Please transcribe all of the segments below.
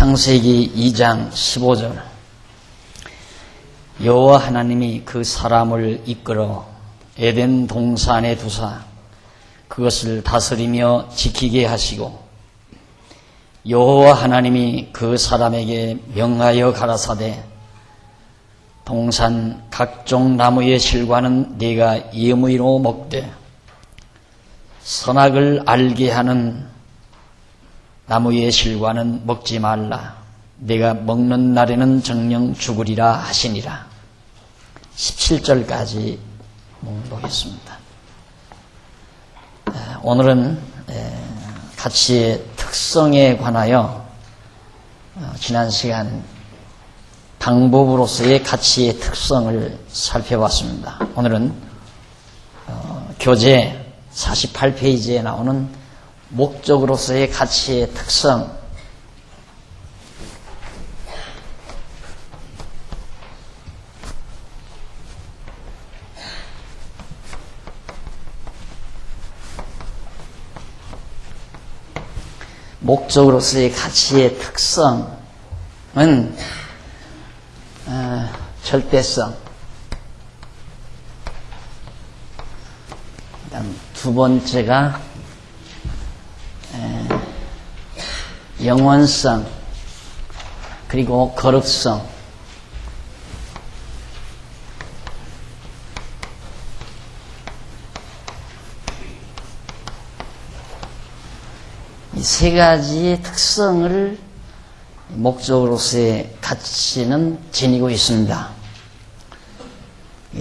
창세기 2장 15절 여호와 하나님이 그 사람을 이끌어 에덴 동산에 두사 그것을 다스리며 지키게 하시고 여호와 하나님이 그 사람에게 명하여 가라사대 동산 각종 나무의 실과는 네가 예무이로 먹되 선악을 알게 하는 나무의 실과는 먹지 말라. 네가 먹는 날에는 정령 죽으리라 하시니라. 17절까지 보겠습니다. 오늘은 가치의 특성에 관하여 지난 시간 방법으로서의 가치의 특성을 살펴봤습니다. 오늘은 교재 48페이지에 나오는 목적으로서의 가치의 특성, 목적으로서의 가치의 특성은 절대성, 그다음 두 번째가 영원성, 그리고 거룩성. 이 세 가지의 특성을 목적으로서의 가치는 지니고 있습니다.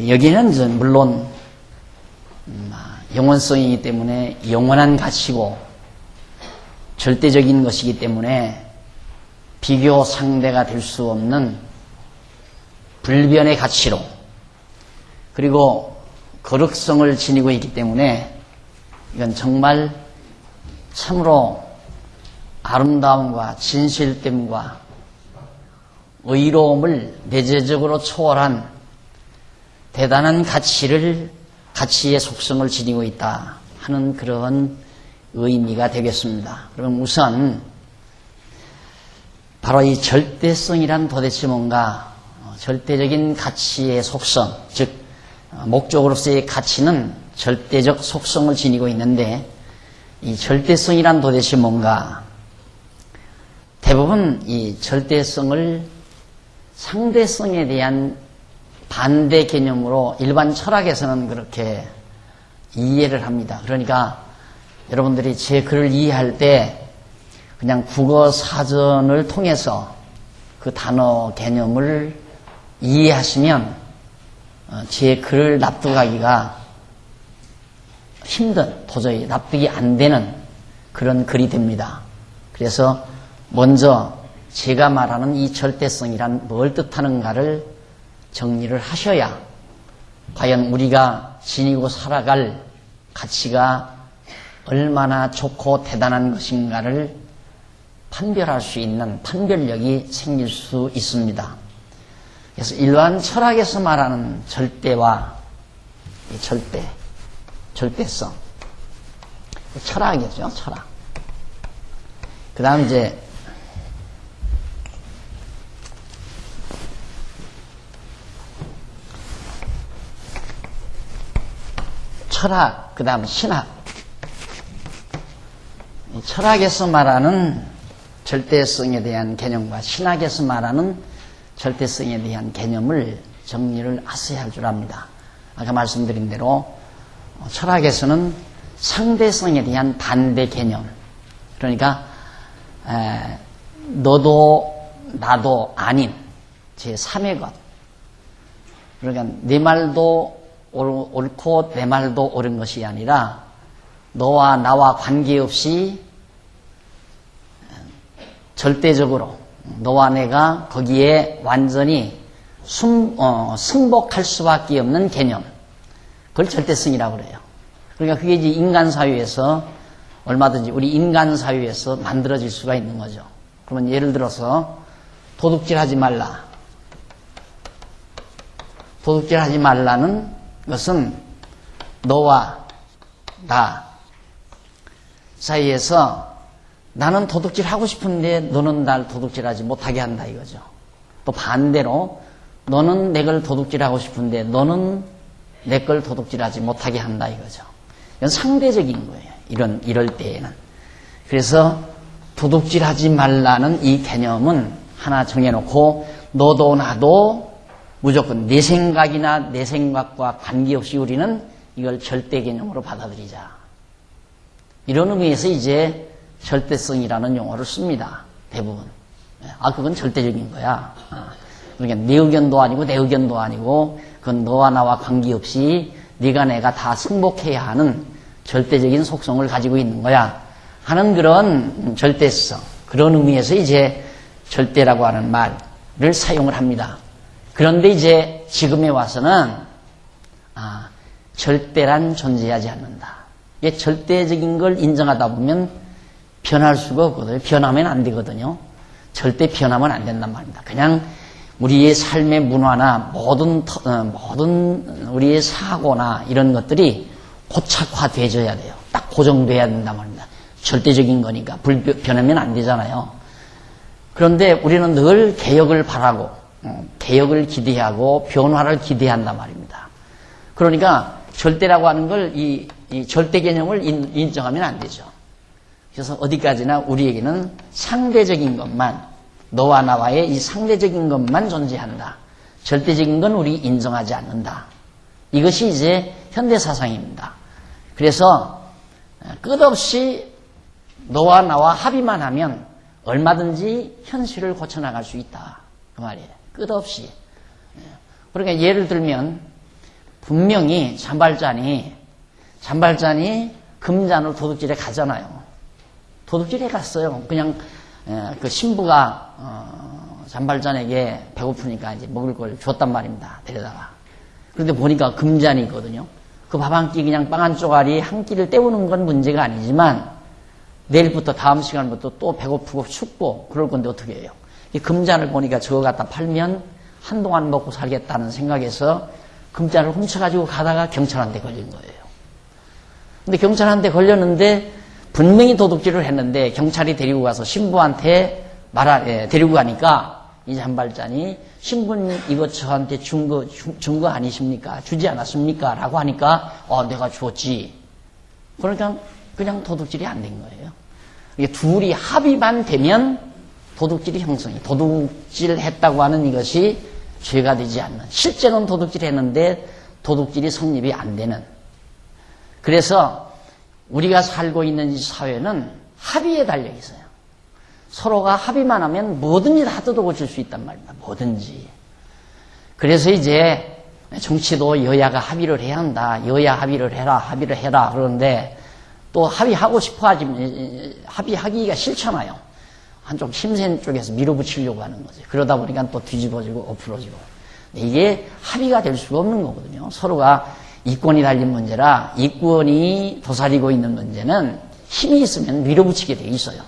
여기는 물론 영원성이기 때문에 영원한 가치고 절대적인 것이기 때문에 비교 상대가 될 수 없는 불변의 가치로, 그리고 거룩성을 지니고 있기 때문에 이건 정말 참으로 아름다움과 진실됨과 의로움을 내재적으로 초월한 대단한 가치의 속성을 지니고 있다 하는 그런 의미가 되겠습니다. 그럼 우선 바로 이 절대성이란 도대체 뭔가, 절대적인 가치의 속성, 즉 목적으로서의 가치는 절대적 속성을 지니고 있는데 이 절대성이란 도대체 뭔가, 대부분 이 절대성을 상대성에 대한 반대 개념으로 일반 철학에서는 그렇게 이해를 합니다. 그러니까 여러분들이 제 글을 이해할 때 그냥 국어 사전을 통해서 그 단어 개념을 이해하시면 제 글을 납득하기가 힘든, 도저히 납득이 안 되는 그런 글이 됩니다. 그래서 먼저 제가 말하는 이 절대성이란 뭘 뜻하는가를 정리를 하셔야 과연 우리가 지니고 살아갈 가치가 얼마나 좋고 대단한 것인가를 판별할 수 있는 판별력이 생길 수 있습니다. 그래서 일반 철학에서 말하는 절대와 이 절대성, 철학이죠, 철학. 그 다음 이제 철학, 그 다음 신학. 철학에서 말하는 절대성에 대한 개념과 신학에서 말하는 절대성에 대한 개념을 정리를 하셔야 할 줄 압니다. 아까 말씀드린 대로 철학에서는 상대성에 대한 반대 개념, 그러니까 너도 나도 아닌 제3의 것, 그러니까 내 말도 옳고 내 말도 옳은 것이 아니라 너와 나와 관계없이 절대적으로 너와 내가 거기에 완전히 승복할 수밖에 없는 개념, 그걸 절대성이라고 그래요. 그러니까 그게 이제 인간 사회에서 얼마든지 우리 인간 사회에서 만들어질 수가 있는 거죠. 그러면 예를 들어서 도둑질하지 말라. 도둑질하지 말라는 것은 너와 나 사이에서 나는 도둑질 하고 싶은데 너는 날 도둑질하지 못하게 한다 이거죠. 또 반대로 너는 내 걸 도둑질하고 싶은데 너는 내 걸 도둑질하지 못하게 한다 이거죠. 이건 상대적인 거예요. 이럴 때에는. 그래서 도둑질하지 말라는 이 개념은 하나 정해놓고 너도 나도 무조건 내 생각이나 내 생각과 관계없이 우리는 이걸 절대 개념으로 받아들이자. 이런 의미에서 이제 절대성이라는 용어를 씁니다. 대부분. 그건 절대적인 거야. 그러니까 내 의견도 아니고 내 의견도 아니고 그건 너와 나와 관계없이 네가 내가 다 승복해야 하는 절대적인 속성을 가지고 있는 거야 하는 그런 절대성, 그런 의미에서 이제 절대라고 하는 말을 사용을 합니다. 그런데 이제 지금에 와서는 절대란 존재하지 않는다. 이게 절대적인 걸 인정하다 보면 변할 수가 없거든요. 변하면 안 되거든요. 절대 변하면 안 된단 말입니다. 그냥 우리의 삶의 문화나 모든 우리의 사고나 이런 것들이 고착화되어야 돼요. 딱 고정돼야 된단 말입니다. 절대적인 거니까 변하면 안 되잖아요. 그런데 우리는 늘 개혁을 바라고 개혁을 기대하고 변화를 기대한단 말입니다. 그러니까 절대라고 하는 걸 이 절대 개념을 인정하면 안 되죠. 그래서 어디까지나 우리에게는 상대적인 것만, 너와 나와의 이 상대적인 것만 존재한다. 절대적인 건 우리 인정하지 않는다. 이것이 이제 현대사상입니다. 그래서 끝없이 너와 나와 합의만 하면 얼마든지 현실을 고쳐나갈 수 있다. 그 말이에요. 끝없이. 그러니까 예를 들면 분명히 잔발잔이 금잔으로 도둑질에 가잖아요. 도둑질에 갔어요. 그냥 그 신부가 잔발잔에게 배고프니까 이제 먹을 걸 줬단 말입니다. 데려다가. 그런데 보니까 금잔이 있거든요. 그 밥 한 끼 그냥 빵 한 쪼가리 한 끼를 때우는 건 문제가 아니지만 내일부터 다음 시간부터 또 배고프고 춥고 그럴 건데 어떻게 해요? 이 금잔을 보니까 저거 갖다 팔면 한동안 먹고 살겠다는 생각에서 금잔을 훔쳐가지고 가다가 경찰한테 걸린 거예요. 근데 경찰한테 걸렸는데 분명히 도둑질을 했는데 경찰이 데리고 가서 신부한테 데리고 가니까 이 잔발잔이 신부님 이거 저한테 준 거 아니십니까? 주지 않았습니까? 라고 하니까 내가 줬지. 그러니까 그냥 도둑질이 안 된 거예요. 이게 둘이 합의만 되면 도둑질이 형성이, 도둑질 했다고 하는 이것이 죄가 되지 않는, 실제는 도둑질 했는데 도둑질이 성립이 안 되는. 그래서 우리가 살고 있는 이 사회는 합의에 달려 있어요. 서로가 합의만 하면 뭐든지 다 뜯어고칠 수 있단 말입니다. 뭐든지. 그래서 이제 정치도 여야가 합의를 해야 한다. 여야 합의를 해라. 그러는데 또 합의하고 싶어 하지, 합의하기가 싫잖아요. 한쪽 힘센 쪽에서 밀어붙이려고 하는 거지. 그러다 보니까 또 뒤집어지고 엎으러지고. 이게 합의가 될 수가 없는 거거든요. 서로가 이권이 달린 문제라 이권이 도사리고 있는 문제는 힘이 있으면 밀어붙이게 돼 있어요.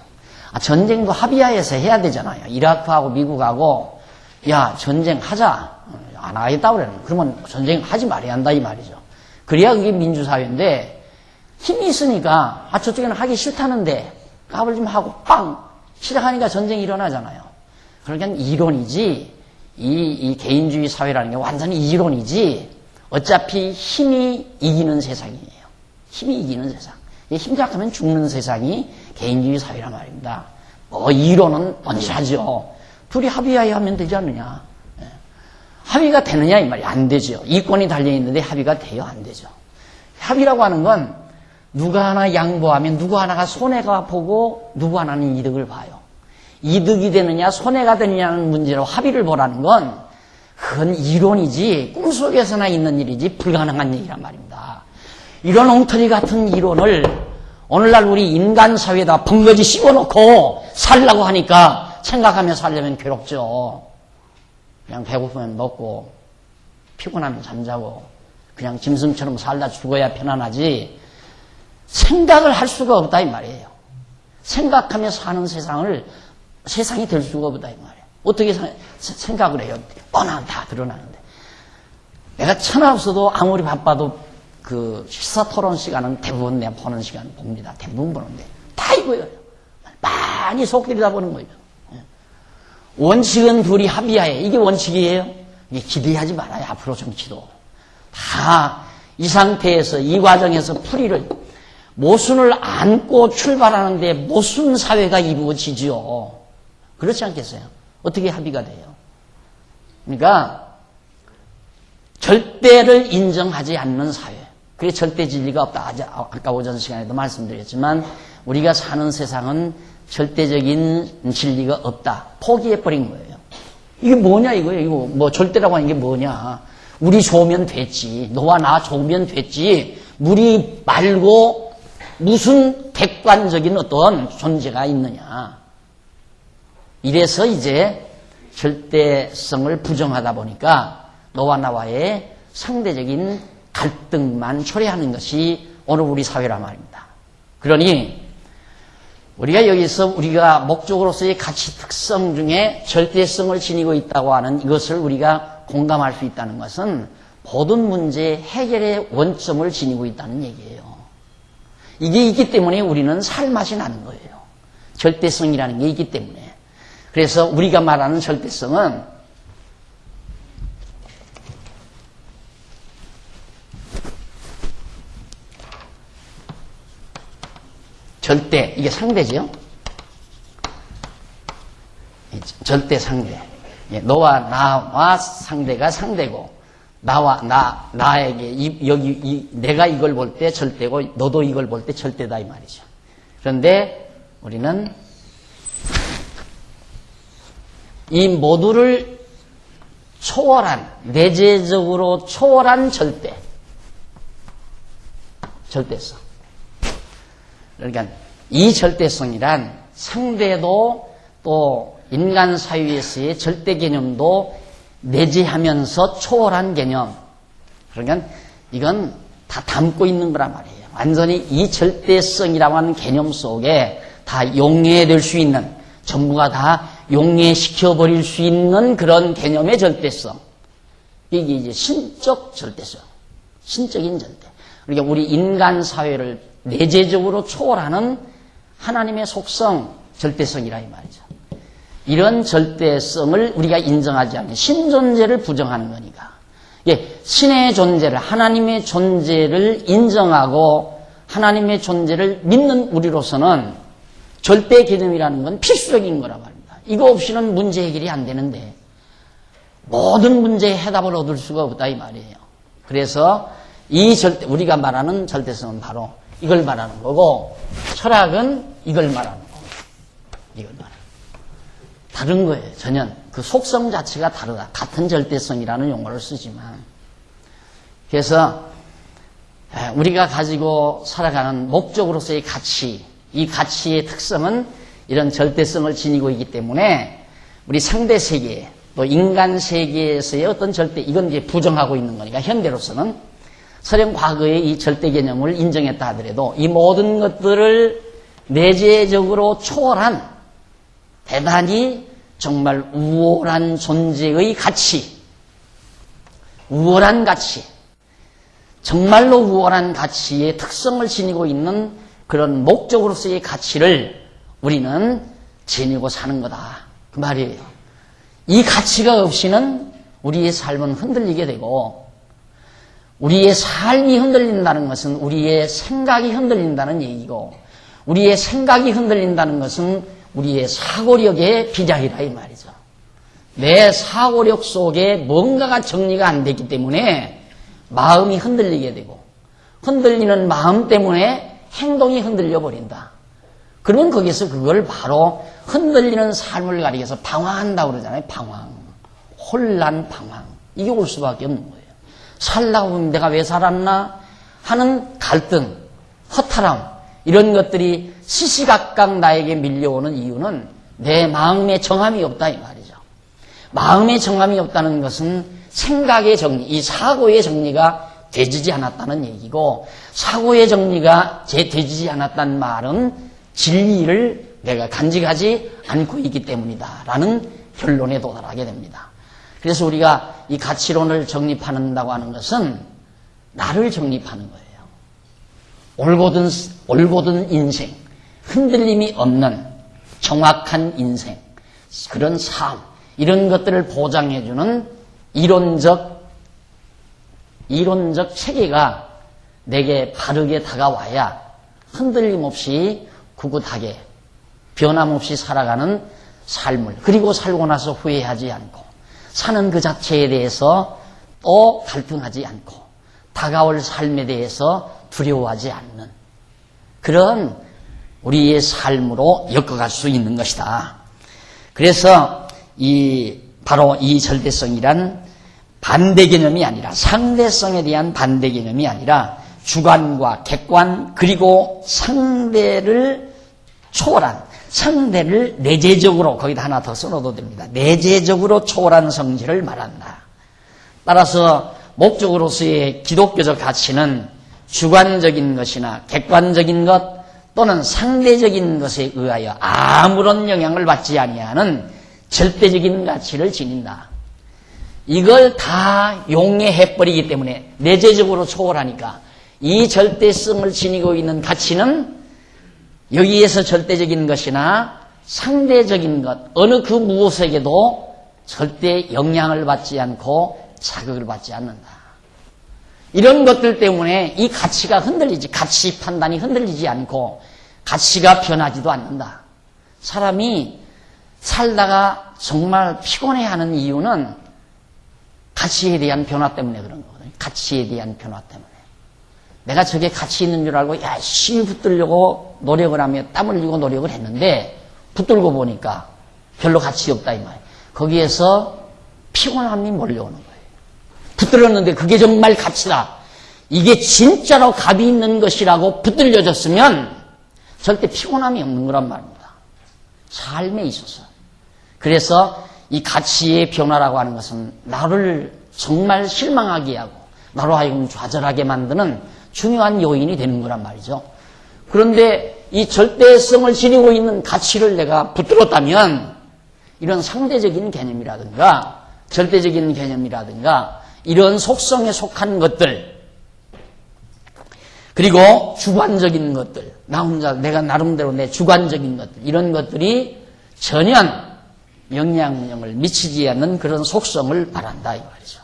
전쟁도 합의하에서 해야 되잖아요. 이라크하고 미국하고 야 전쟁 하자. 안 하겠다고 그러는 그러면 전쟁 하지 말아야 한다 이 말이죠. 그래야 그게 민주사회인데 힘이 있으니까 저쪽에는 하기 싫다는데 까불 좀 하고 빵 시작하니까 전쟁이 일어나잖아요. 그러니까 이론이지 이 개인주의 사회라는 게 완전히 이론이지 어차피 힘이 이기는 세상이에요. 힘이 이기는 세상. 힘작하면 죽는 세상이 개인주의 사회란 말입니다. 이론은 언제하죠. 둘이 합의하에 하면 되지 않느냐. 합의가 되느냐 이 말이 안 되죠. 이권이 달려있는데 합의가 돼요? 안 되죠. 합의라고 하는 건 누가 하나 양보하면 누구 하나가 손해가 보고 누구 하나는 이득을 봐요. 이득이 되느냐 손해가 되느냐는 문제로 합의를 보라는 건 그건 이론이지 꿈속에서나 있는 일이지 불가능한 얘기란 말입니다. 이런 엉터리 같은 이론을 오늘날 우리 인간 사회에다 번거지 씹어놓고 살라고 하니까 생각하며 살려면 괴롭죠. 그냥 배고프면 먹고 피곤하면 잠자고 그냥 짐승처럼 살다 죽어야 편안하지 생각을 할 수가 없다 이 말이에요. 생각하며 사는 세상이 될 수가 없다 이 말이에요. 어떻게 생각을 해요? 뻔한 다 드러나는데. 내가 천하 없어도 아무리 바빠도 그 시사 토론 시간은 대부분 내가 보는 시간 봅니다. 대부분 보는데 다 이거예요. 막 가만히 속 들여다보는 거예요. 원칙은 둘이 합의하에. 이게 원칙이에요. 이게 기대하지 말아요. 앞으로 정치도. 다 이 상태에서, 이 과정에서 풀이를, 모순을 안고 출발하는데 모순 사회가 이루어지지요. 그렇지 않겠어요? 어떻게 합의가 돼요? 그러니까 절대를 인정하지 않는 사회. 그게 절대 진리가 없다. 아까 오전 시간에도 말씀드렸지만 우리가 사는 세상은 절대적인 진리가 없다. 포기해버린 거예요. 이게 뭐냐 이거예요. 이거 뭐 절대라고 하는 게 뭐냐. 우리 좋으면 됐지. 너와 나 좋으면 됐지. 우리 말고 무슨 객관적인 어떤 존재가 있느냐. 이래서 이제 절대성을 부정하다 보니까 너와 나와의 상대적인 갈등만 초래하는 것이 오늘 우리 사회란 말입니다. 그러니 우리가 여기서 우리가 목적으로서의 가치 특성 중에 절대성을 지니고 있다고 하는 이것을 우리가 공감할 수 있다는 것은 모든 문제 해결의 원점을 지니고 있다는 얘기예요. 이게 있기 때문에 우리는 살맛이 나는 거예요. 절대성이라는 게 있기 때문에. 그래서 우리가 말하는 절대성은 절대, 이게 상대죠. 절대 상대. 너와 나와 상대가 상대고, 나에게, 내가 이걸 볼 때 절대고, 너도 이걸 볼 때 절대다, 이 말이죠. 그런데 우리는 이 모두를 초월한, 내재적으로 초월한 절대성. 그러니까 이 절대성이란 상대도 또 인간 사회에서의 절대 개념도 내재하면서 초월한 개념. 그러니까 이건 다 담고 있는 거란 말이에요. 완전히 이 절대성이라고 하는 개념 속에 다 용해될 수 있는, 전부가 다 용해시켜버릴 수 있는 그런 개념의 절대성. 이게 이제 신적 절대성. 신적인 절대. 그러니까 우리 인간 사회를 내재적으로 초월하는 하나님의 속성, 절대성이라 이 말이죠. 이런 절대성을 우리가 인정하지 않는 신존재를 부정하는 거니까. 신의 존재를, 하나님의 존재를 인정하고 하나님의 존재를 믿는 우리로서는 절대 개념이라는 건 필수적인 거란 말입니다. 이거 없이는 문제 해결이 안 되는데 모든 문제의 해답을 얻을 수가 없다 이 말이에요. 그래서 이 우리가 말하는 절대성은 바로 이걸 말하는 거고, 철학은 이걸 말하는 거고, 이걸 말하는 거고. 다른 거예요. 전혀 그 속성 자체가 다르다. 같은 절대성이라는 용어를 쓰지만. 그래서 우리가 가지고 살아가는 목적으로서의 가치, 이 가치의 특성은 이런 절대성을 지니고 있기 때문에 우리 상대 세계, 또 인간 세계에서의 어떤 절대, 이건 이제 부정하고 있는 거니까 현대로서는 설령 과거에 이 절대 개념을 인정했다 하더라도 이 모든 것들을 내재적으로 초월한 대단히 정말 우월한 존재의 가치, 우월한 가치, 정말로 우월한 가치의 특성을 지니고 있는 그런 목적으로서의 가치를 우리는 지니고 사는 거다. 그 말이에요. 이 가치가 없이는 우리의 삶은 흔들리게 되고, 우리의 삶이 흔들린다는 것은 우리의 생각이 흔들린다는 얘기고, 우리의 생각이 흔들린다는 것은 우리의 사고력의 비작이라 이 말이죠. 내 사고력 속에 뭔가가 정리가 안 됐기 때문에 마음이 흔들리게 되고, 흔들리는 마음 때문에 행동이 흔들려 버린다. 그러면 거기서 그걸 바로 흔들리는 삶을 가리켜서 방황한다고 그러잖아요. 방황, 혼란, 방황. 이게 올 수밖에 없는 거예요. 살라고 하면 내가 왜 살았나 하는 갈등, 허탈함, 이런 것들이 시시각각 나에게 밀려오는 이유는 내 마음에 정함이 없다 이 말이죠. 마음에 정함이 없다는 것은 생각의 정리, 이 사고의 정리가 되지지 않았다는 얘기고, 사고의 정리가 되지지 않았다는 말은 진리를 내가 간직하지 않고 있기 때문이다 라는 결론에 도달하게 됩니다. 그래서 우리가 이 가치론을 정립한다고 하는 것은 나를 정립하는 거예요. 올곧은 인생, 흔들림이 없는 정확한 인생, 그런 삶, 이런 것들을 보장해주는 이론적 체계가 내게 바르게 다가와야 흔들림 없이 꿋꿋하게 변함없이 살아가는 삶을, 그리고 살고 나서 후회하지 않고 사는 그 자체에 대해서 또 갈등하지 않고 다가올 삶에 대해서 두려워하지 않는 그런 우리의 삶으로 엮어갈 수 있는 것이다. 그래서 바로 이 절대성이란 반대 개념이 아니라, 상대성에 대한 반대 개념이 아니라 주관과 객관, 그리고 상대를 초월한, 상대를 내재적으로, 거기다 하나 더 써놓어도 됩니다. 내재적으로 초월한 성질을 말한다. 따라서 목적으로서의 기독교적 가치는 주관적인 것이나 객관적인 것 또는 상대적인 것에 의하여 아무런 영향을 받지 아니하는 절대적인 가치를 지닌다. 이걸 다 용해해버리기 때문에, 내재적으로 초월하니까 이 절대성을 지니고 있는 가치는 여기에서 절대적인 것이나 상대적인 것, 어느 그 무엇에게도 절대 영향을 받지 않고 자극을 받지 않는다. 이런 것들 때문에 이 가치가 흔들리지, 가치 판단이 흔들리지 않고 가치가 변하지도 않는다. 사람이 살다가 정말 피곤해하는 이유는 가치에 대한 변화 때문에 그런 거거든요. 가치에 대한 변화 때문에. 내가 저게 가치 있는 줄 알고 열심히 붙들려고 노력을 하며 땀을 흘리고 노력을 했는데 붙들고 보니까 별로 가치 없다 이 말이에요. 거기에서 피곤함이 몰려오는 거예요. 붙들었는데 그게 정말 가치다, 이게 진짜로 값이 있는 것이라고 붙들려졌으면 절대 피곤함이 없는 거란 말입니다. 삶에 있어서. 그래서 이 가치의 변화라고 하는 것은 나를 정말 실망하게 하고 나로 하여금 좌절하게 만드는 중요한 요인이 되는 거란 말이죠. 그런데 이 절대성을 지니고 있는 가치를 내가 붙들었다면 이런 상대적인 개념이라든가 절대적인 개념이라든가 이런 속성에 속한 것들, 그리고 주관적인 것들, 나 혼자 내가 나름대로 내 주관적인 것들, 이런 것들이 전혀 영향력을 미치지 않는 그런 속성을 말한다 이 말이죠.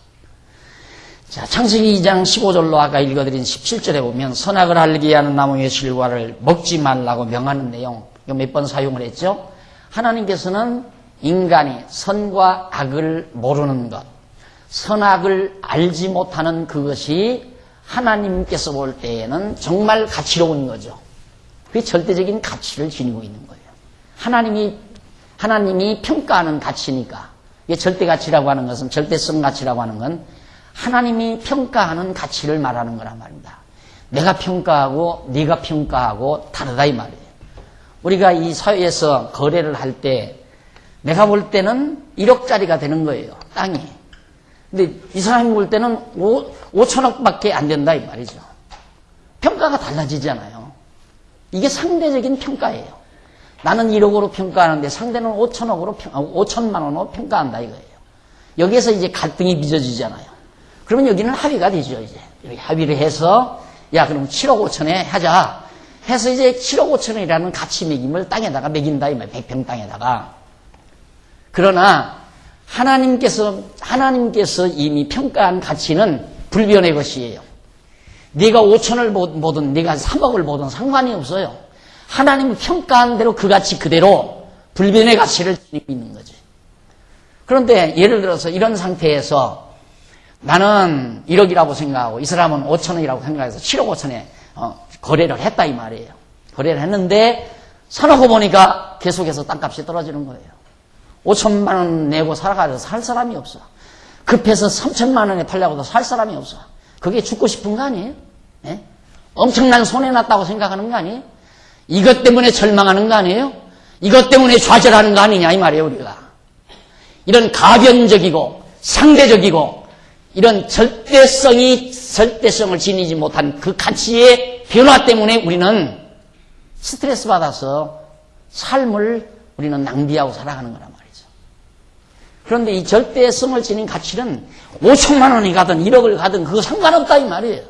자, 창세기 2장 15절로 아까 읽어드린 17절에 보면 선악을 알게 하는 나무의 실과를 먹지 말라고 명하는 내용, 이거 몇 번 사용을 했죠. 하나님께서는 인간이 선과 악을 모르는 것, 선악을 알지 못하는 그것이 하나님께서 볼 때에는 정말 가치로운 거죠. 그게 절대적인 가치를 지니고 있는 거예요. 하나님이 평가하는 가치니까. 이게 절대 가치라고 하는 것은, 절대성 가치라고 하는 건 하나님이 평가하는 가치를 말하는 거란 말입니다. 내가 평가하고 네가 평가하고 다르다 이 말이에요. 우리가 이 사회에서 거래를 할 때 내가 볼 때는 1억짜리가 되는 거예요, 땅이. 근데 이 사람이 볼 때는 5천억밖에 안 된다 이 말이죠. 평가가 달라지잖아요. 이게 상대적인 평가예요. 나는 1억으로 평가하는데 상대는 5천만 원으로 평가한다 이거예요. 여기에서 이제 갈등이 빚어지잖아요. 그러면 여기는 합의가 되죠. 이제 여기 합의를 해서 야 그럼 7억 5천에 하자 해서 이제 7억 5천이라는 가치 매김을 땅에다가 매긴다 이 말이에요. 100평 땅에다가. 그러나 하나님께서 이미 평가한 가치는 불변의 것이에요. 네가 5천을 보든 네가 3억을 보든 상관이 없어요. 하나님이 평가한 대로 그 가치 그대로 불변의 가치를 지니고 있는 거지. 그런데 예를 들어서 이런 상태에서 나는 1억이라고 생각하고 이 사람은 5천원이라고 생각해서 7억 5천에 거래를 했다 이 말이에요. 거래를 했는데 사놓고 보니까 계속해서 땅값이 떨어지는 거예요. 5천만 원 내고 살아가서 살 사람이 없어. 급해서 3천만 원에 팔려고도 살 사람이 없어. 그게 죽고 싶은 거 아니에요? 네? 엄청난 손해났다고 생각하는 거 아니에요? 이것 때문에 절망하는 거 아니에요? 이것 때문에 좌절하는 거 아니냐 이 말이에요. 우리가 이런 가변적이고 상대적이고 이런 절대성을 지니지 못한 그 가치의 변화 때문에 우리는 스트레스 받아서 삶을 우리는 낭비하고 살아가는 거란 말이죠. 그런데 이 절대성을 지닌 가치는 5천만 원이 가든 1억을 가든 그거 상관없다 이 말이에요.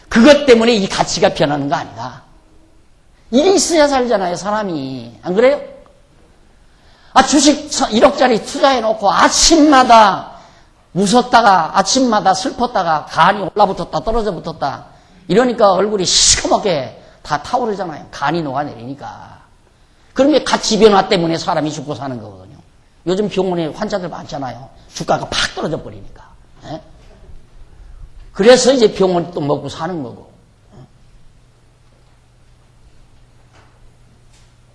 그것 때문에 이 가치가 변하는 거 아니다. 이게 있어야 살잖아요, 사람이. 안 그래요? 주식 1억짜리 투자해놓고 아침마다 웃었다가 아침마다 슬펐다가 간이 올라붙었다 떨어져 붙었다 이러니까 얼굴이 시커멓게 다 타오르잖아요. 간이 녹아내리니까. 그런 게 가치 변화 때문에 사람이 죽고 사는 거거든요. 요즘 병원에 환자들 많잖아요. 주가가 팍 떨어져 버리니까. 예? 그래서 이제 병원 또 먹고 사는 거고.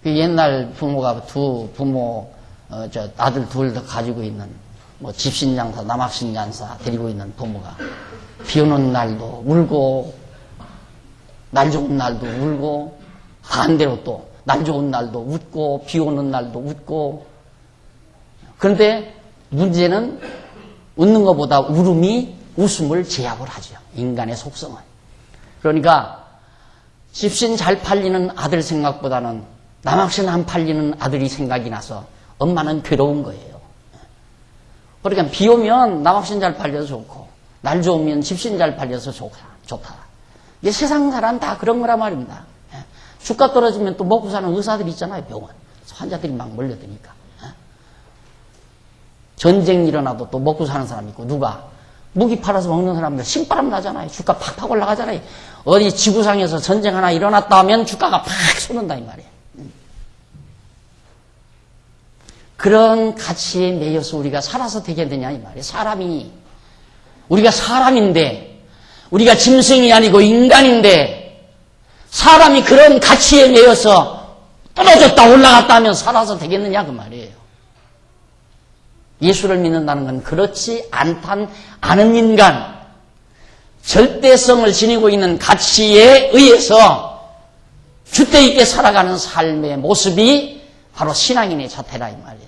옛날 부모가 아들 둘 다 가지고 있는, 집신장사, 남학신장사 데리고 있는 부모가 비 오는 날도 울고, 날 좋은 날도 울고, 반대로 또, 날 좋은 날도 웃고, 비 오는 날도 웃고. 그런데 문제는 웃는 것보다 울음이 웃음을 제압을 하죠. 인간의 속성은. 그러니까, 집신 잘 팔리는 아들 생각보다는 남학신 안 팔리는 아들이 생각이 나서 엄마는 괴로운 거예요. 그러니까 비 오면 남학신 잘 팔려서 좋고 날 좋으면 집신 잘 팔려서 좋다. 이게 세상 사람 다 그런 거란 말입니다. 주가 떨어지면 또 먹고 사는 의사들 있잖아요. 병원. 환자들이 막 몰려드니까. 전쟁 일어나도 또 먹고 사는 사람 있고 누가 무기 팔아서 먹는 사람들 신바람 나잖아요. 주가 팍팍 올라가잖아요. 어디 지구상에서 전쟁 하나 일어났다 하면 주가가 팍 솟는다 이 말이에요. 그런 가치에 매여서 우리가 살아서 되게 되냐 이 말이에요. 우리가 사람인데 우리가 짐승이 아니고 인간인데 사람이 그런 가치에 매여서 떨어졌다 올라갔다 하면 살아서 되겠느냐 그 말이에요. 예수를 믿는다는 건 그렇지 않은 인간, 절대성을 지니고 있는 가치에 의해서 주대 있게 살아가는 삶의 모습이 바로 신앙인의 자태라 이 말이에요.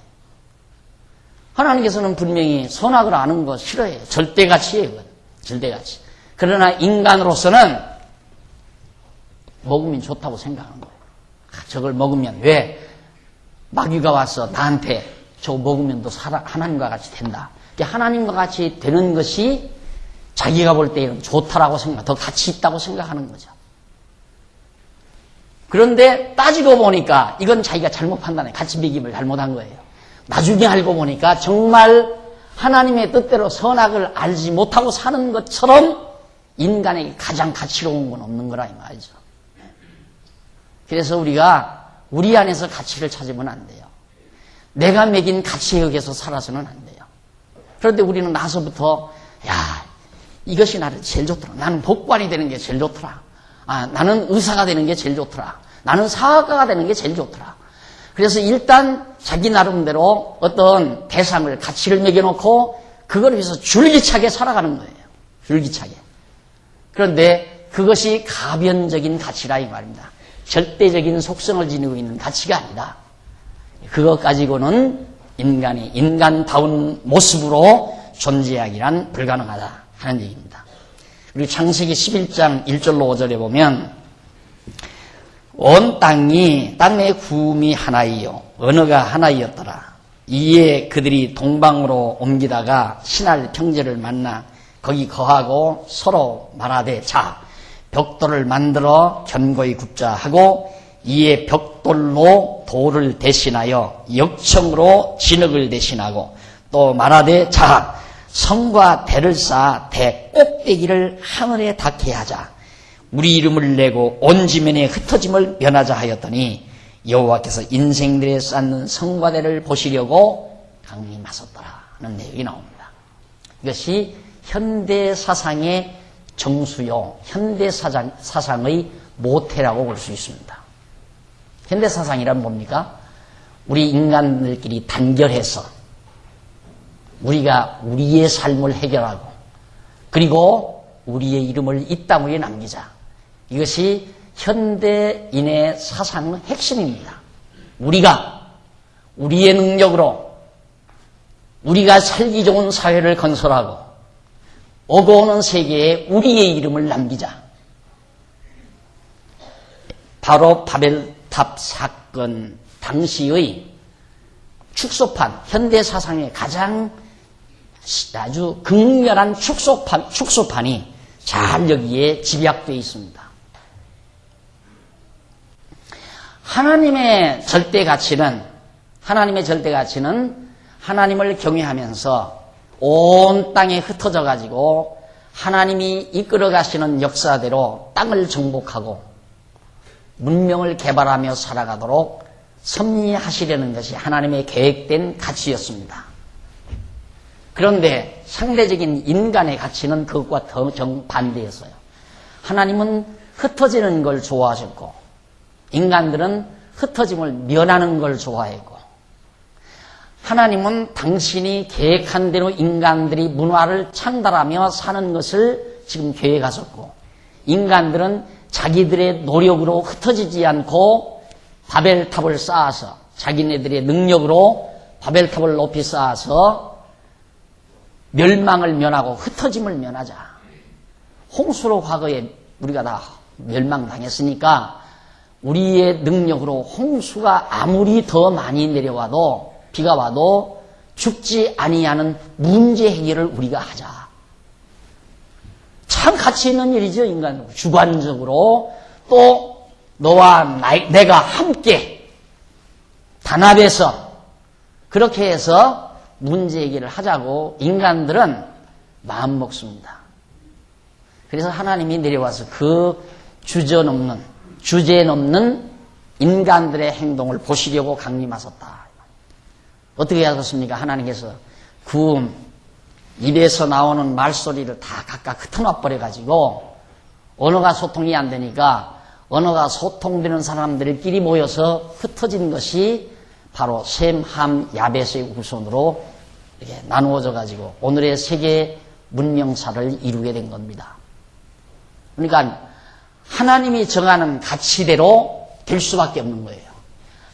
하나님께서는 분명히 선악을 아는 거 싫어해요. 절대가치예요. 절대가치. 그러나 인간으로서는 먹으면 좋다고 생각하는 거예요. 저걸 먹으면 왜 마귀가 와서 나한테 저거 먹으면 또 하나님과 같이 된다. 하나님과 같이 되는 것이 자기가 볼 때는 좋다라고 더 가치 있다고 생각하는 거죠. 그런데 따지고 보니까 이건 자기가 잘못 판단해. 가치 매김을 잘못한 거예요. 나중에 알고 보니까 정말 하나님의 뜻대로 선악을 알지 못하고 사는 것처럼 인간에게 가장 가치로운 건 없는 거라 이 말이죠. 그래서 우리가 우리 안에서 가치를 찾으면 안 돼요. 내가 매긴 가치에 의해서 살아서는 안 돼요. 그런데 우리는 나서부터 이것이 나를 제일 좋더라. 나는 법관이 되는 게 제일 좋더라. 나는 의사가 되는 게 제일 좋더라. 나는 사학가가 되는 게 제일 좋더라. 그래서 일단 자기 나름대로 어떤 대상을, 가치를 매겨놓고 그걸 위해서 줄기차게 살아가는 거예요. 줄기차게. 그런데 그것이 가변적인 가치라 이 말입니다. 절대적인 속성을 지니고 있는 가치가 아니다. 그것 가지고는 인간이 인간다운 모습으로 존재하기란 불가능하다 하는 얘기입니다. 그리고 창세기 11장 1절로 5절에 보면 온 땅의 구음이 하나이요 언어가 하나이었더라. 이에 그들이 동방으로 옮기다가 신할 평지를 만나 거기 거하고 서로 말하되 자 벽돌을 만들어 견고히 굽자 하고 이에 벽돌로 돌을 대신하여 역청으로 진흙을 대신하고 또 말하되 자 성과 대를 쌓아 대 꼭대기를 하늘에 닿게 하자. 우리 이름을 내고 온 지면에 흩어짐을 면하자 하였더니 여호와께서 인생들에 쌓는 성과 대를 보시려고 강림하셨더라 하는 내용이 나옵니다. 이것이 현대 사상의 정수요, 현대 사상의 모태라고 볼 수 있습니다. 현대 사상이란 뭡니까? 우리 인간들끼리 단결해서 우리가 우리의 삶을 해결하고 그리고 우리의 이름을 이 땅 위에 남기자. 이것이 현대인의 사상의 핵심입니다. 우리가 우리의 능력으로 우리가 살기 좋은 사회를 건설하고 오고 오는 세계에 우리의 이름을 남기자. 바로 바벨탑 사건 당시의 축소판, 현대 사상의 가장 아주 극렬한 축소판이 잘 여기에 집약되어 있습니다. 하나님의 절대 가치는 하나님의 절대 가치는 하나님을 경외하면서 온 땅에 흩어져 가지고 하나님이 이끌어 가시는 역사대로 땅을 정복하고 문명을 개발하며 살아가도록 섭리하시려는 것이 하나님의 계획된 가치였습니다. 그런데 상대적인 인간의 가치는 그것과 더 정반대였어요. 하나님은 흩어지는 걸 좋아하셨고 인간들은 흩어짐을 면하는 걸 좋아했고, 하나님은 당신이 계획한 대로 인간들이 문화를 창달하며 사는 것을 지금 계획하셨고, 인간들은 자기들의 노력으로 흩어지지 않고 바벨탑을 쌓아서 자기네들의 능력으로 바벨탑을 높이 쌓아서 멸망을 면하고 흩어짐을 면하자. 홍수로 과거에 우리가 다 멸망당했으니까 우리의 능력으로 홍수가 아무리 더 많이 내려와도 비가 와도 죽지 아니하는 문제 해결을 우리가 하자. 참 가치 있는 일이죠, 인간. 주관적으로 또 너와 내가 함께 단합해서 그렇게 해서 문제 해결을 하자고 인간들은 마음 먹습니다. 그래서 하나님이 내려와서 그 주제 넘는 인간들의 행동을 보시려고 강림하셨다. 어떻게 하셨습니까? 하나님께서 그 입에서 나오는 말소리를 다 각각 흩어놔 버려가지고 언어가 소통이 안 되니까 언어가 소통되는 사람들끼리 모여서 흩어진 것이 바로 셈, 함, 야벳의 후손으로 이렇게 나누어져 가지고 오늘의 세계 문명사를 이루게 된 겁니다. 그러니까 하나님이 정하는 가치대로 될 수밖에 없는 거예요.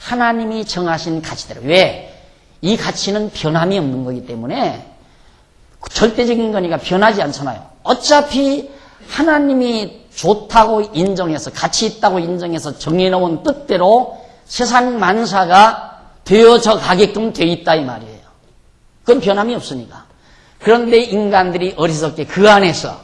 하나님이 정하신 가치대로. 왜? 이 가치는 변함이 없는 거기 때문에 절대적인 거니까 변하지 않잖아요. 어차피 하나님이 좋다고 인정해서 가치 있다고 인정해서 정해놓은 뜻대로 세상 만사가 되어져 가게끔 돼 있다 이 말이에요. 그건 변함이 없으니까. 그런데 인간들이 어리석게 그 안에서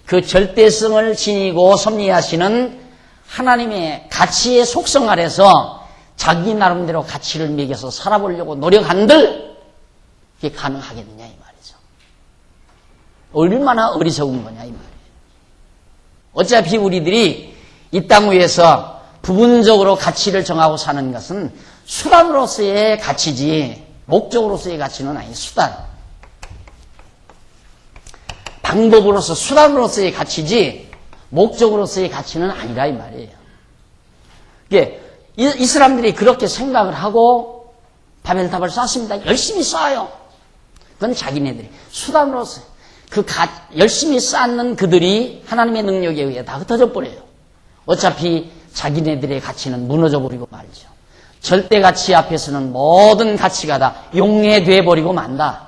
그 절대성을 지니고 섭리하시는 하나님의 가치의 속성 아래서 자기 나름대로 가치를 매겨서 살아보려고 노력한들 그게 가능하겠느냐 이 말이죠. 얼마나 어리석은 거냐 이 말이에요. 어차피 우리들이 이 땅 위에서 부분적으로 가치를 정하고 사는 것은 수단으로서의 가치지 목적으로서의 가치는 아니. 수단. 방법으로서 수단으로서의 가치지 목적으로서의 가치는 아니라 이 말이에요. 이게 이 사람들이 그렇게 생각을 하고 바벨탑을 쌓습니다. 열심히 쌓아요. 그건 자기네들이 수단으로서 열심히 쌓는 그들이 하나님의 능력에 의해 다 흩어져 버려요. 어차피 자기네들의 가치는 무너져 버리고 말죠. 절대 가치 앞에서는 모든 가치가 다 용해돼 버리고 만다.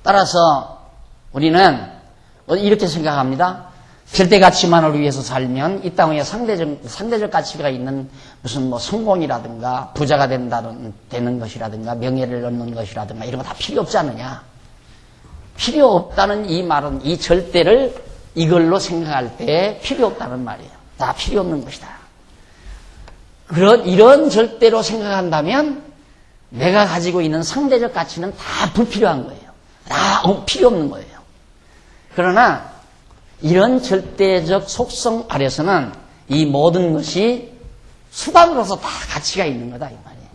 따라서 우리는 이렇게 생각합니다. 절대 가치만을 위해서 살면 이 땅에 상대적 가치가 있는 무슨 뭐 성공이라든가 부자가 되는 것이라든가 명예를 얻는 것이라든가 이런 거 다 필요 없지 않느냐. 필요 없다는 이 말은 이 절대를 이걸로 생각할 때 필요 없다는 말이에요. 다 필요 없는 것이다. 이런 절대로 생각한다면 내가 가지고 있는 상대적 가치는 다 불필요한 거예요. 다 필요 없는 거예요. 그러나 이런 절대적 속성 아래서는 이 모든 것이 수단으로서 다 가치가 있는 거다 이 말이에요.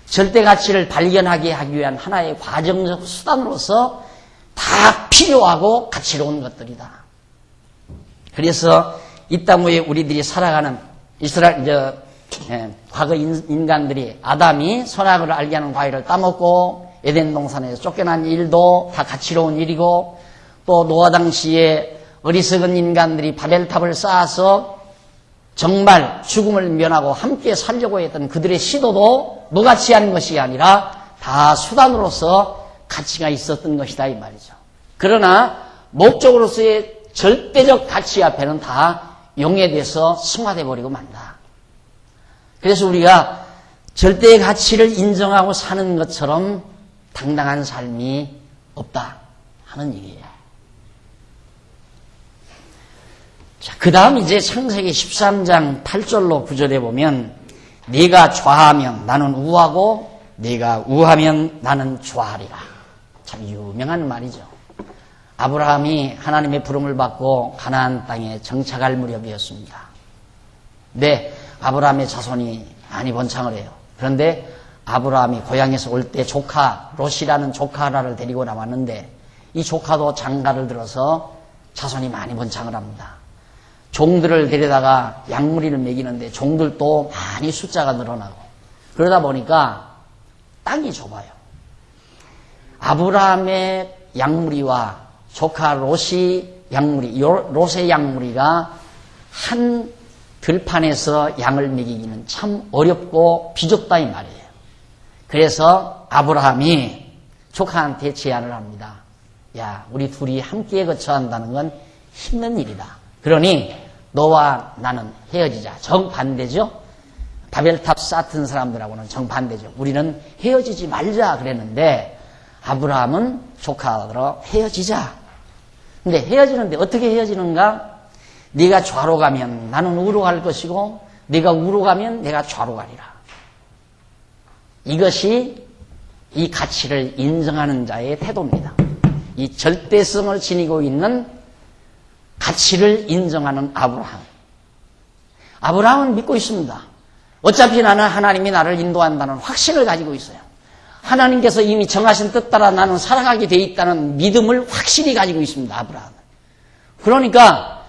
절대 가치를 발견하게 하기 위한 하나의 과정적 수단으로서 다 필요하고 가치로운 것들이다. 그래서 이 땅 위에 우리들이 살아가는 과거 인간들이 아담이 선악을 알게 하는 과일을 따먹고 에덴 동산에서 쫓겨난 일도 다 가치로운 일이고, 또 노아 당시에 어리석은 인간들이 바벨탑을 쌓아서 정말 죽음을 면하고 함께 살려고 했던 그들의 시도도 무가치한 것이 아니라 다 수단으로서 가치가 있었던 것이다 이 말이죠. 그러나 목적으로서의 절대적 가치 앞에는 다 용해돼서 승화돼 버리고 만다. 그래서 우리가 절대의 가치를 인정하고 사는 것처럼 당당한 삶이 없다 하는 얘기예요. 자, 그 다음 이제 창세기 13장 8절로 9절에 보면 네가 좌하면 나는 우하고 네가 우하면 나는 좌하리라. 참 유명한 말이죠. 아브라함이 하나님의 부름을 받고 가나안 땅에 정착할 무렵이었습니다. 네, 아브라함의 자손이 많이 번창을 해요. 그런데 아브라함이 고향에서 올 때 조카 롯이라는 조카 하나를 데리고 나왔는데 이 조카도 장가를 들어서 자손이 많이 번창을 합니다. 종들을 데려다가 양무리를 먹이는데 종들도 많이 숫자가 늘어나고 그러다 보니까 땅이 좁아요. 아브라함의 양무리와 조카 롯의 양무리가 한 들판에서 양을 먹이기는 참 어렵고 비좁다 이 말이에요. 그래서 아브라함이 조카한테 제안을 합니다. 야, 우리 둘이 함께 거처한다는 건 힘든 일이다. 그러니 너와 나는 헤어지자. 정반대죠. 바벨탑 쌓던 사람들하고는 정반대죠. 우리는 헤어지지 말자 그랬는데 아브라함은 조카들어 헤어지자. 근데 헤어지는데 어떻게 헤어지는가? 네가 좌로 가면 나는 우로 갈 것이고 네가 우로 가면 내가 좌로 가리라. 이것이 이 가치를 인정하는 자의 태도입니다. 이 절대성을 지니고 있는 가치를 인정하는 아브라함. 아브라함은 믿고 있습니다. 어차피 나는 하나님이 나를 인도한다는 확신을 가지고 있어요. 하나님께서 이미 정하신 뜻 따라 나는 살아가게 돼 있다는 믿음을 확실히 가지고 있습니다. 아브라함은. 그러니까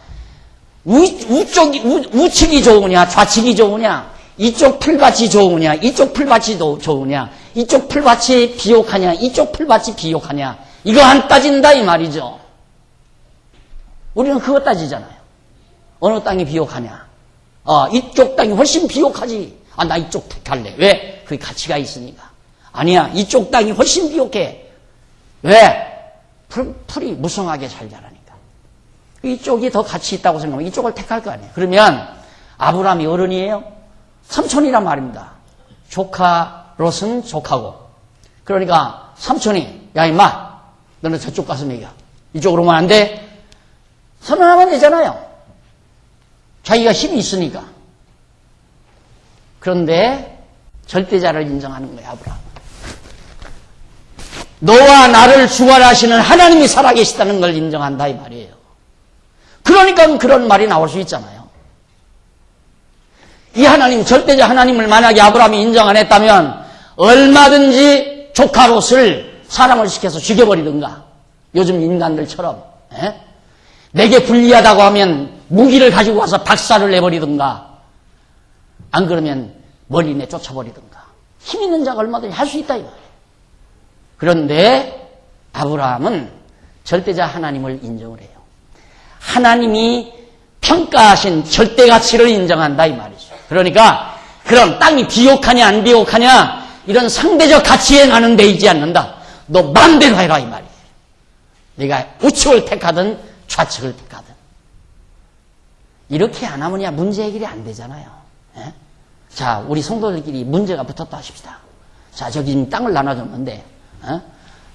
우측이 좋으냐 좌측이 좋으냐 이쪽 풀밭이 좋으냐 이쪽 풀밭이 좋으냐 이쪽 풀밭이 비옥하냐 이쪽 풀밭이 비옥하냐 이거 안 따진다 이 말이죠. 우리는 그거 따지잖아요. 어느 땅이 비옥하냐. 이쪽 땅이 훨씬 비옥하지. 나 이쪽 택할래. 왜? 그게 가치가 있으니까. 아니야, 이쪽 땅이 훨씬 비옥해. 왜? 풀이 무성하게 잘 자라니까. 이쪽이 더 가치 있다고 생각하면 이쪽을 택할 거 아니에요. 그러면 아브라함이 어른이에요? 삼촌이란 말입니다. 조카 롯은 조카고. 그러니까 삼촌이 야 임마 너는 저쪽 가서 먹여. 이쪽으로 오면 안 돼. 선언하면 되잖아요. 자기가 힘이 있으니까. 그런데 절대자를 인정하는 거예요. 아브라함. 너와 나를 주관하시는 하나님이 살아계시다는 걸 인정한다 이 말이에요. 그러니까 그런 말이 나올 수 있잖아요. 이 하나님, 절대자 하나님을 만약에 아브라함이 인정 안 했다면 얼마든지 조카 롯을 사람을 시켜서 죽여버리든가. 요즘 인간들처럼. 내게 불리하다고 하면 무기를 가지고 와서 박살을 내버리든가. 안 그러면 멀리 내쫓아버리든가. 힘 있는 자가 얼마든지 할 수 있다 이거예요. 그런데 아브라함은 절대자 하나님을 인정을 해요. 하나님이 평가하신 절대 가치를 인정한다 이 말이죠. 그러니까 그럼 땅이 비옥하냐 안 비옥하냐 이런 상대적 가치에 나는 매이지 않는다. 너 마음대로 해라 이 말이에요. 네가 우측을 택하든 좌측을 택하든. 이렇게 안 하면야 문제 해결이 안 되잖아요. 자, 우리 성도들끼리 문제가 붙었다 하십시다. 자, 저기 지금 땅을 나눠줬는데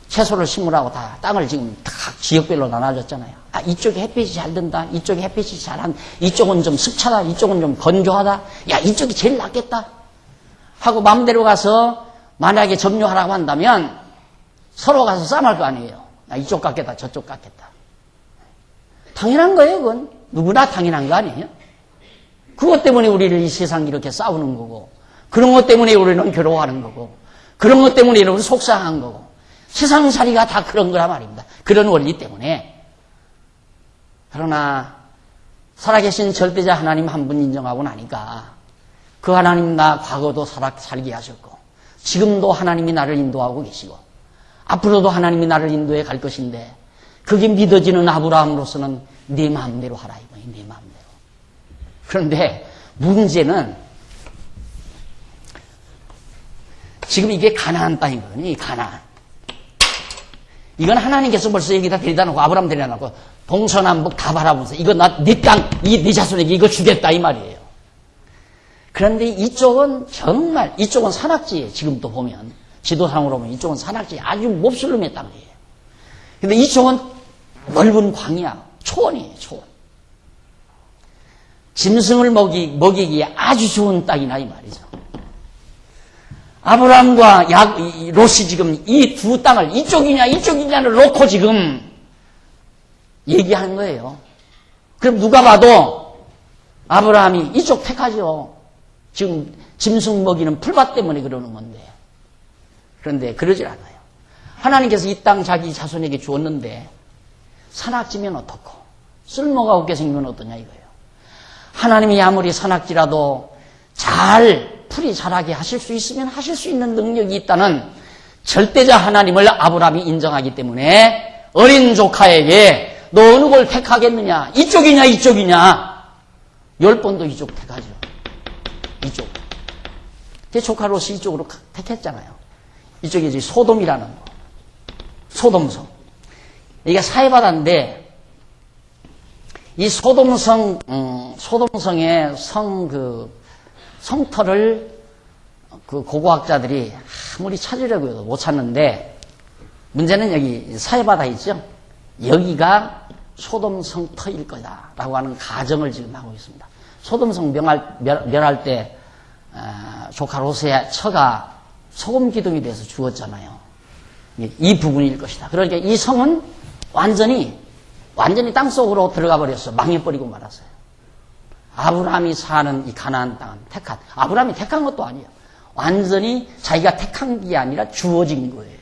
채소를 심으라고 다 땅을 지금 다 지역별로 나눠줬잖아요. 이쪽에 햇빛이 잘 든다. 이쪽에 햇빛이 잘한. 이쪽은 좀 습차다. 이쪽은 좀 건조하다. 야, 이쪽이 제일 낫겠다. 하고 마음대로 가서 만약에 점유하라고 한다면 서로 가서 싸움할 거 아니에요. 이쪽 같겠다. 저쪽 같겠다. 당연한 거예요, 그건. 누구나 당연한 거 아니에요? 그것 때문에 우리를 이 세상 이렇게 싸우는 거고, 그런 것 때문에 우리는 괴로워하는 거고, 그런 것 때문에 우리는 속상한 거고, 세상살이가 다 그런 거란 말입니다. 그런 원리 때문에. 그러나, 살아계신 절대자 하나님 한 분 인정하고 나니까, 그 하나님 나 과거도 살게 하셨고, 지금도 하나님이 나를 인도하고 계시고, 앞으로도 하나님이 나를 인도해 갈 것인데, 그게 믿어지는 아브라함으로서는 네 마음대로 하라 이거예요. 네 마음대로. 그런데 문제는 지금 이게 가나안 땅이거든요. 이 가나안. 이건 하나님께서 벌써 여기다 데려다 놓고 아브라함 데려다 놓고 동서남북 다 바라보면서 이거 네 땅, 네 자손에게 이거 주겠다 이 말이에요. 그런데 이쪽은 정말 이쪽은 산악지예요. 지금 또 보면 지도상으로 보면 이쪽은 산악지 아주 몹쓸름의 땅이에요. 근데 이쪽은 넓은 광야, 초원이에요, 초원. 짐승을 먹이기에 아주 좋은 땅이나 이 말이죠. 아브라함과 롯이 지금 이 두 땅을 이쪽이냐를 놓고 지금 얘기하는 거예요. 그럼 누가 봐도 아브라함이 이쪽 택하죠. 지금 짐승 먹이는 풀밭 때문에 그러는 건데. 그런데 그러질 않아요. 하나님께서 이 땅 자기 자손에게 주었는데 산악지면 어떻고 쓸모가 없게 생기면 어떠냐 이거예요. 하나님이 아무리 산악지라도 풀이 자라게 하실 수 있으면 하실 수 있는 능력이 있다는 절대자 하나님을 아브라함이 인정하기 때문에 어린 조카에게 너 어느 걸 택하겠느냐? 이쪽이냐? 10번도 이쪽 택하죠. 이쪽. 제 조카 롯이 이쪽으로 택했잖아요. 이쪽이 이제 소돔이라는 거. 소돔성. 여기가 사해바다인데 이 소돔성의 성터를 그 고고학자들이 아무리 찾으려고 해도 못 찾는데 문제는 여기 사해바다 있죠? 여기가 소돔성터일 거다라고 하는 가정을 지금 하고 있습니다. 소돔성 멸할 때 조카 롯의 처가 소금 기둥이 돼서 죽었잖아요. 이 부분일 것이다. 그러니까 이 성은 완전히 땅속으로 들어가 버렸어. 망해버리고 말았어요. 아브라함이 사는 이 가나안 땅은 아브라함이 택한 것도 아니에요. 완전히 자기가 택한 게 아니라 주어진 거예요.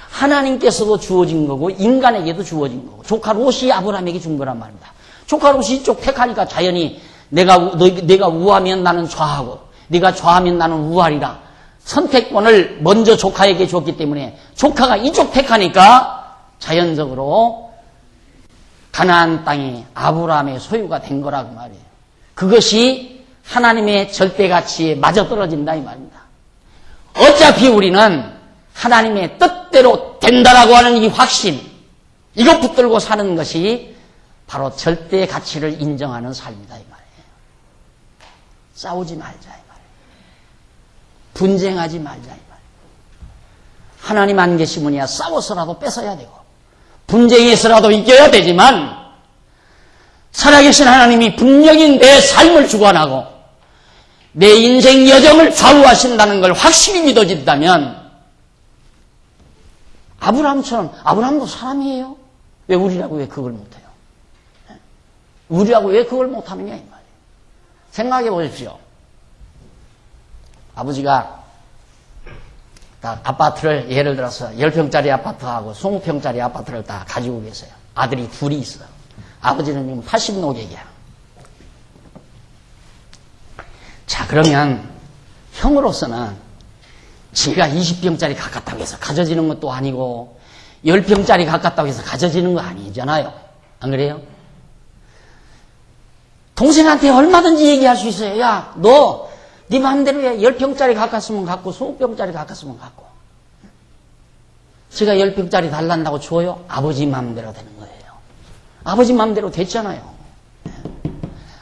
하나님께서도 주어진 거고 인간에게도 주어진 거고 조카 롯이 아브라함에게 준 거란 말입니다. 조카 롯이 이쪽 택하니까 자연히 내가 우하면 나는 좌하고 네가 좌하면 나는 우하리라. 선택권을 먼저 조카에게 줬기 때문에 조카가 이쪽 택하니까 자연적으로 가나안 땅이 아브라함의 소유가 된 거라고 말이에요. 그것이 하나님의 절대가치에 맞아떨어진다 이 말입니다. 어차피 우리는 하나님의 뜻대로 된다라고 하는 이 확신, 이것 붙들고 사는 것이 바로 절대가치를 인정하는 삶이다 이 말이에요. 싸우지 말자 이 말이에요. 분쟁하지 말자 이 말이에요. 하나님 안 계시면야 싸워서라도 뺏어야 되고 분쟁해서라도 이겨야 되지만 살아계신 하나님이 분명히 내 삶을 주관하고 내 인생 여정을 좌우하신다는 걸 확실히 믿어진다면 아브라함도 사람이에요. 왜 우리라고 왜 그걸 못해요? 우리라고 왜 그걸 못하느냐 이 말이에요. 생각해 보십시오. 아버지가 아파트를 예를 들어서 10평짜리 아파트하고 20평짜리 아파트를 다 가지고 계세요. 아들이 둘이 있어요. 아버지는 지금 80노객이야. 자, 그러면 형으로서는 지가 20평짜리 가깝다고 해서 가져지는 것도 아니고 10평짜리 가깝다고 해서 가져지는 거 아니잖아요. 안 그래요? 동생한테 얼마든지 얘기할 수 있어요. 야, 너 네 마음대로 해. 10평짜리 가깝으면 갖고 20평짜리 가깝으면 갖고. 제가 10평짜리 달란다고 줘요? 아버지 마음대로 되는 거예요. 아버지 마음대로 됐잖아요.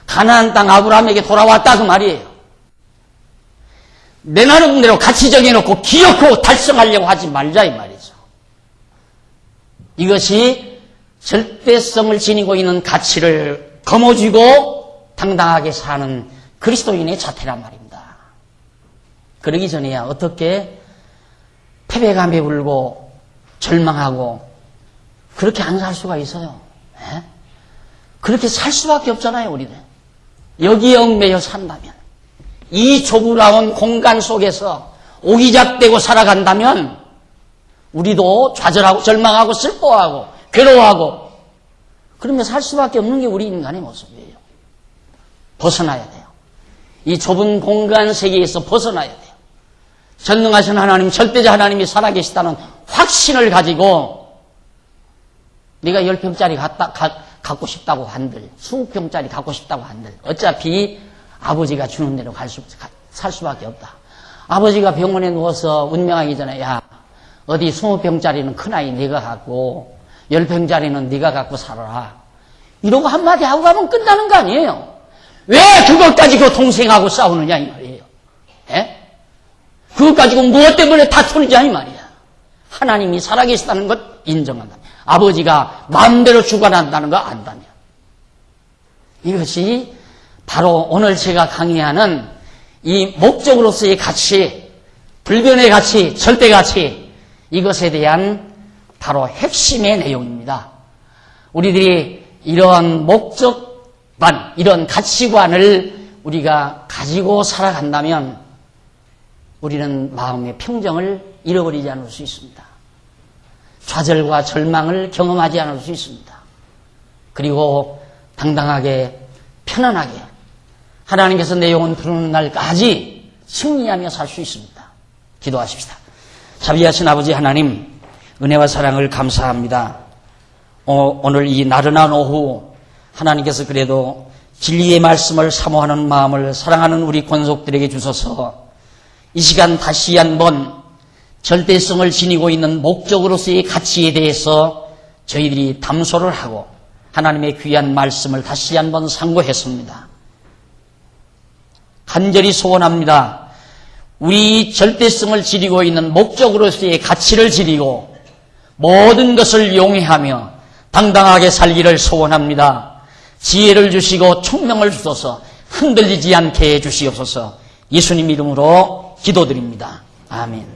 가나안 땅 아브라함에게 돌아왔다 그 말이에요. 내 나름대로 가치 정해놓고 기어코 달성하려고 하지 말자 이 말이죠. 이것이 절대성을 지니고 있는 가치를 거머쥐고 당당하게 사는 그리스도인의 자태란 말입니다. 그러기 전에야 어떻게 패배감에 울고 절망하고 그렇게 안 살 수가 있어요. 에? 그렇게 살 수밖에 없잖아요, 우리는. 여기에 얽매여 산다면. 이 좁으라운 공간 속에서 오기작되고 살아간다면 우리도 좌절하고 절망하고 슬퍼하고 괴로워하고 그러면 살 수밖에 없는 게 우리 인간의 모습이에요. 벗어나야 돼요. 이 좁은 공간 세계에서 벗어나야 돼요. 전능하신 하나님, 절대자 하나님이 살아계시다는 확신을 가지고 네가 10평짜리 갖고 싶다고 한들 20평짜리 갖고 싶다고 한들 어차피 아버지가 주는 대로 살 수밖에 없다. 아버지가 병원에 누워서 운명하기 전에 야 어디 20평짜리는 큰아이 네가 갖고 10평짜리는 네가 갖고 살아라. 이러고 한마디 하고 가면 끝나는 거 아니에요. 왜 그것 가지고 동생하고 싸우느냐 이 말이에요. 에? 그것 가지고 무엇 때문에 다투느냐 이 말이야. 하나님이 살아계시다는 것 인정한다. 아버지가 마음대로 주관한다는 거 안다면. 이것이 바로 오늘 제가 강의하는 이 목적으로서의 가치, 불변의 가치, 절대 가치, 이것에 대한 바로 핵심의 내용입니다. 우리들이 이러한 목적관, 이런 가치관을 우리가 가지고 살아간다면 우리는 마음의 평정을 잃어버리지 않을 수 있습니다. 좌절과 절망을 경험하지 않을 수 있습니다. 그리고 당당하게 편안하게 하나님께서 내 영혼 부르는 날까지 승리하며 살 수 있습니다. 기도하십시다. 자비하신 아버지 하나님, 은혜와 사랑을 감사합니다. 오늘 이 나른한 오후 하나님께서 그래도 진리의 말씀을 사모하는 마음을 사랑하는 우리 권속들에게 주셔서 이 시간 다시 한번 절대성을 지니고 있는 목적으로서의 가치에 대해서 저희들이 담소를 하고 하나님의 귀한 말씀을 다시 한번 상고했습니다. 간절히 소원합니다. 우리 절대성을 지니고 있는 목적으로서의 가치를 지니고 모든 것을 용해하며 당당하게 살기를 소원합니다. 지혜를 주시고 총명을 주셔서 흔들리지 않게 해주시옵소서. 예수님 이름으로 기도드립니다. 아멘.